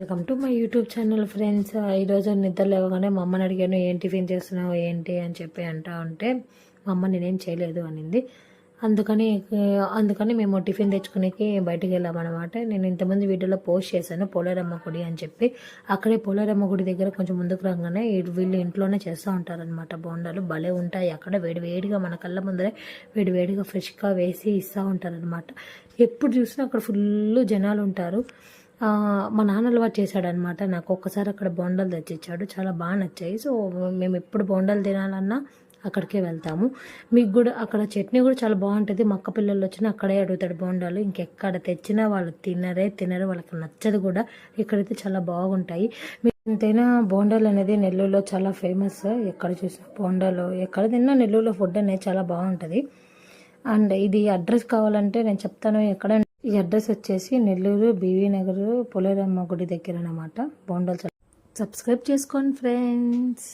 Welcome to my YouTube channel friends. ఈరోజు నిద్ర లేవగానే మా అమ్మని అడిగాను, ఏం టిఫిన్ చేస్తున్నావు ఏంటి అని చెప్పి అంటా ఉంటే మా అమ్మ నేనేం చేయలేదు అనింది. అందుకని మేము టిఫిన్ తెచ్చుకునేకి బయటికి వెళ్ళామన్నమాట. నేను ఇంతమంది వీడియోలో పోస్ట్ చేశాను పోలేరమ్మ గుడి అని చెప్పి. అక్కడే పోలేరమ్మ గుడి దగ్గర కొంచెం ముందుకు రాగానే వీళ్ళు ఇంట్లోనే చేస్తూ ఉంటారనమాట. బోండాలు భలే ఉంటాయి. అక్కడ వేడివేడిగా మన కళ్ళ ముందరే వేడివేడిగా ఫ్రెష్గా వేసి ఇస్తూ ఉంటారనమాట. ఎప్పుడు చూసినా అక్కడ ఫుల్ జనాలు ఉంటారు. మా నాన్న అలవాటు చేశాడనమాట. నాకు ఒక్కసారి అక్కడ బోండాలు తెచ్చిచ్చాడు, చాలా బాగా నచ్చాయి. సో మేము ఎప్పుడు బోండాలు తినాలన్నా అక్కడికే వెళ్తాము. మీకు కూడా అక్కడ చట్నీ కూడా చాలా బాగుంటుంది. మా అక్క పిల్లలు వచ్చినా అక్కడే అడుగుతాడు బోండాలు. ఇంకెక్కడ తెచ్చినా వాళ్ళు తినరు, వాళ్ళకి నచ్చదు కూడా. ఇక్కడైతే చాలా బాగుంటాయి. ఎంతైనా బోండాలు అనేది నెల్లూరులో చాలా ఫేమస్. ఎక్కడ చూసినా బోండాలు, ఎక్కడ తిన్నా నెల్లూరులో ఫుడ్ అనేది చాలా బాగుంటుంది. అండ్ ఇది అడ్రస్ కావాలంటే నేను చెప్తాను. ఈ అడ్రస్ వచ్చేసి నెల్లూరు బీవీ నగర్ పోలేరమ్మ గుడి దగ్గర అన్నమాట. బోండాలు సబ్స్క్రైబ్ చేసుకోండి ఫ్రెండ్స్.